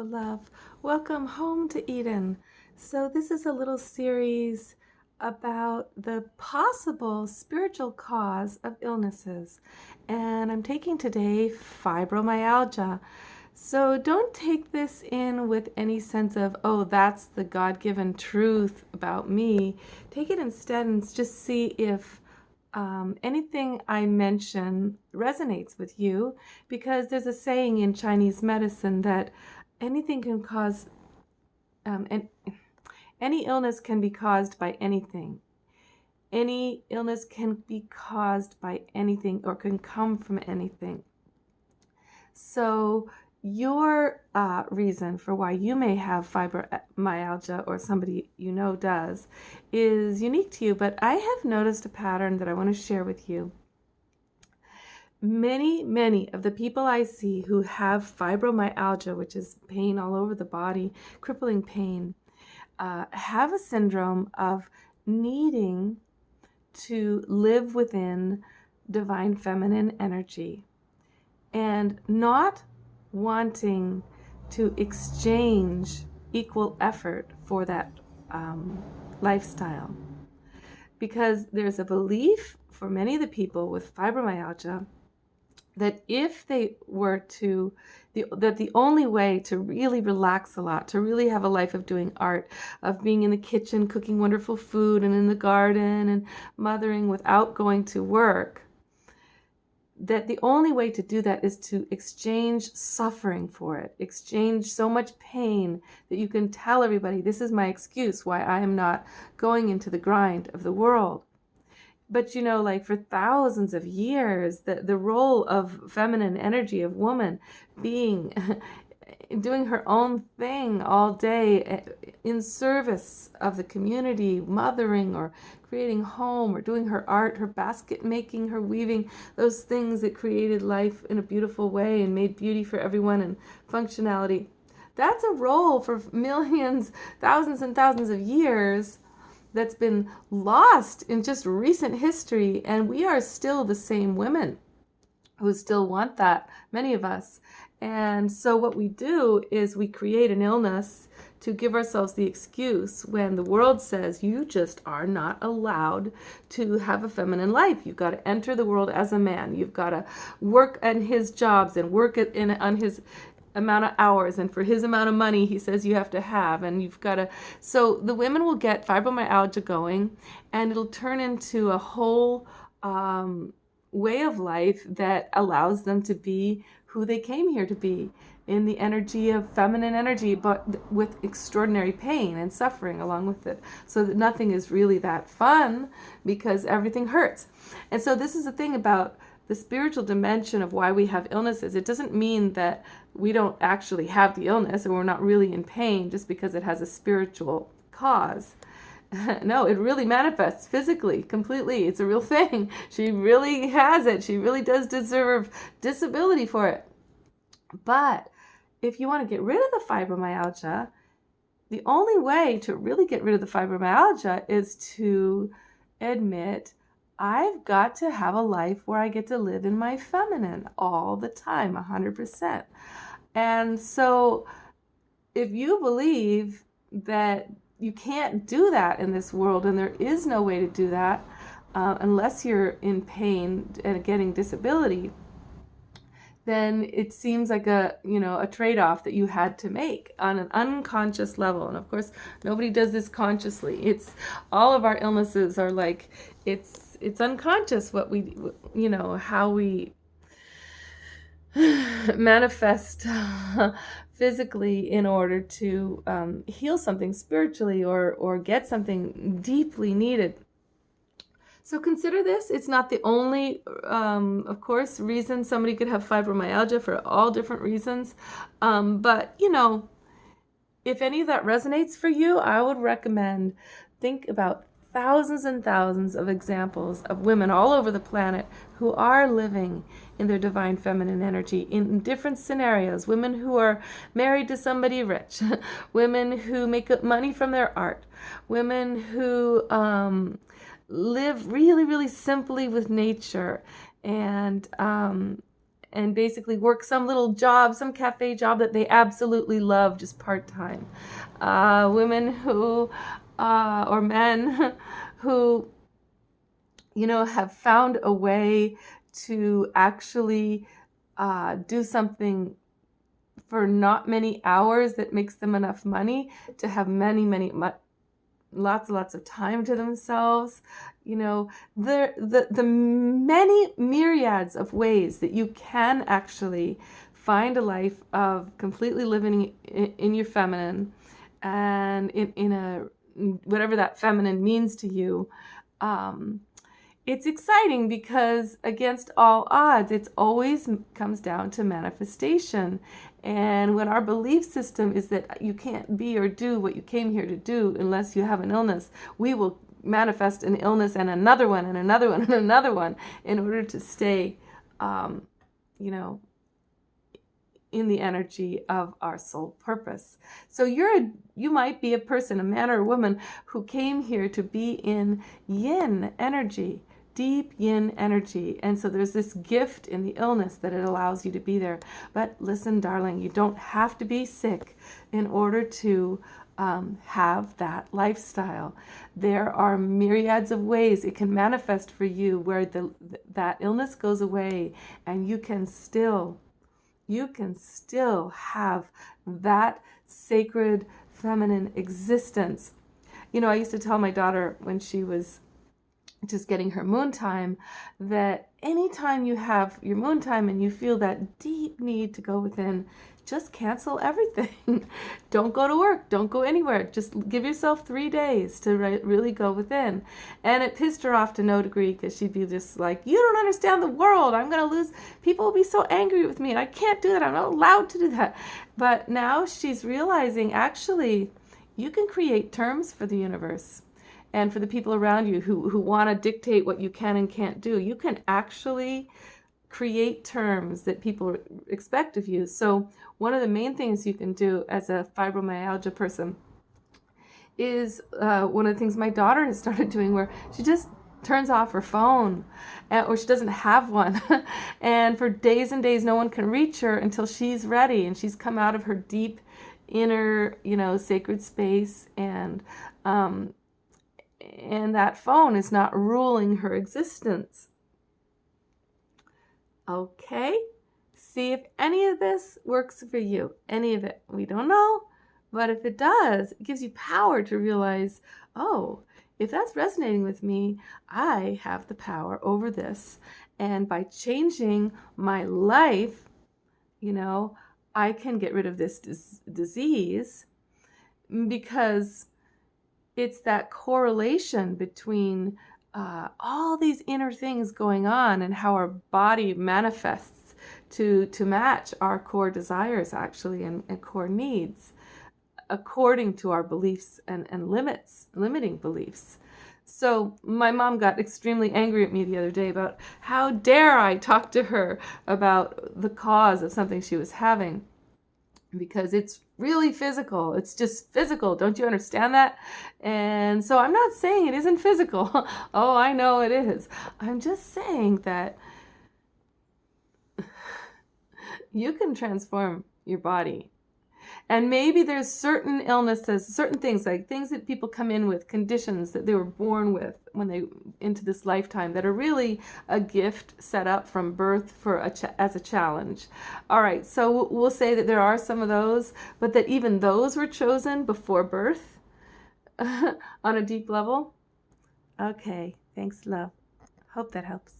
Hello, love. Welcome home to Eden. So, this is a little series about the possible spiritual cause of illnesses. And I'm taking today fibromyalgia. So, don't take this in with any sense of, oh, that's the God given truth about me. Take it instead and just see if anything I mention resonates with you, because there's a saying in Chinese medicine that anything can cause, and any illness can be caused by anything. Any illness can be caused by anything or can come from anything. So your reason for why you may have fibromyalgia, or somebody you know does, is unique to you. But I have noticed a pattern that I want to share with you. Many of the people I see who have fibromyalgia, which is pain all over the body, crippling pain, have a syndrome of needing to live within divine feminine energy and not wanting to exchange equal effort for that lifestyle. Because there's a belief for many of the people with fibromyalgia that if they were to, that the only way to really relax a lot, to really have a life of doing art, of being in the kitchen, cooking wonderful food, and in the garden, and mothering without going to work, that the only way to do that is to exchange suffering for it, exchange so much pain that you can tell everybody, this is my excuse why I am not going into the grind of the world. But like for thousands of years, the role of feminine energy, of woman being doing her own thing all day in service of the community, mothering or creating home or doing her art, her basket making, her weaving, those things that created life in a beautiful way and made beauty for everyone and functionality. That's a role for millions, thousands and thousands of years that's been lost in just recent history, and we are still the same women who still want that, many of us. And so what we do is we create an illness to give ourselves the excuse when the world says you just are not allowed to have a feminine life. You've got to enter the world as a man. You've got to work on his jobs and work on his amount of hours, and for his amount of money he says you have to have, and you've got to. So the women will get fibromyalgia going, and it'll turn into a whole way of life that allows them to be who they came here to be, in the energy of feminine energy, but with extraordinary pain and suffering along with it. So that nothing is really that fun because everything hurts. And so this is the thing about the spiritual dimension of why we have illnesses. It doesn't mean that we don't actually have the illness or we're not really in pain just because it has a spiritual cause. No, it really manifests physically, completely. It's a real thing. She really has it. She really does deserve disability for it. But if you want to get rid of the fibromyalgia, the only way to really get rid of the fibromyalgia is to admit, I've got to have a life where I get to live in my feminine all the time, 100%. And so if you believe that you can't do that in this world, and there is no way to do that unless you're in pain and getting disability, then it seems like a trade-off that you had to make on an unconscious level. And of course, nobody does this consciously. It's all of our illnesses are like, it's unconscious what we, how we manifest physically in order to heal something spiritually or get something deeply needed. So consider this. It's not the only, of course, reason somebody could have fibromyalgia, for all different reasons. But, if any of that resonates for you, I would recommend think about thousands and thousands of examples of women all over the planet who are living in their divine feminine energy in different scenarios. Women who are married to somebody rich, women who make money from their art, women who live really, really simply with nature, and and basically work some little job, some cafe job that they absolutely love, just part-time. Women who, or men who, have found a way to actually do something for not many hours that makes them enough money to have lots and lots of time to themselves. The many myriads of ways that you can actually find a life of completely living in your feminine, and in a whatever that feminine means to you. It's exciting because against all odds, it's always comes down to manifestation. And when our belief system is that you can't be or do what you came here to do unless you have an illness, we will manifest an illness and another one and another one and another one in order to stay, you know, in the energy of our soul purpose. So you might be a person, a man or a woman, who came here to be in yin energy, deep yin energy. And so there's this gift in the illness that it allows you to be there. But listen, darling, you don't have to be sick in order to have that lifestyle. There are myriads of ways it can manifest for you where that illness goes away, and you can still have that sacred feminine existence. I used to tell my daughter when she was just getting her moon time that anytime you have your moon time and you feel that deep need to go within, just cancel everything. Don't go to work. Don't go anywhere. Just give yourself 3 days to really go within. And it pissed her off to no degree, because she'd be just like, you don't understand the world. I'm going to lose. People will be so angry with me, and I can't do that. I'm not allowed to do that. But now she's realizing, actually, you can create terms for the universe and for the people around you who want to dictate what you can and can't do. You can actually create terms that people expect of you. So one of the main things you can do as a fibromyalgia person is one of the things my daughter has started doing, where she just turns off her phone, or she doesn't have one. And for days and days, no one can reach her until she's ready and she's come out of her deep inner, sacred space, and that phone is not ruling her existence. Okay, see if any of this works for you. Any of it, we don't know, but if it does, it gives you power to realize, oh, if that's resonating with me, I have the power over this. And by changing my life, I can get rid of this disease, because it's that correlation between all these inner things going on and how our body manifests to match our core desires, actually, and core needs, according to our beliefs and limiting beliefs. So my mom got extremely angry at me the other day about how dare I talk to her about the cause of something she was having, because it's really physical. It's just physical. Don't you understand that? And so I'm not saying it isn't physical. Oh, I know it is. I'm just saying that you can transform your body. And maybe there's certain illnesses, certain things, like things that people come in with, conditions that they were born with when they into this lifetime, that are really a gift set up from birth for as a challenge. All right, so we'll say that there are some of those, but that even those were chosen before birth on a deep level. Okay, thanks, love. Hope that helps.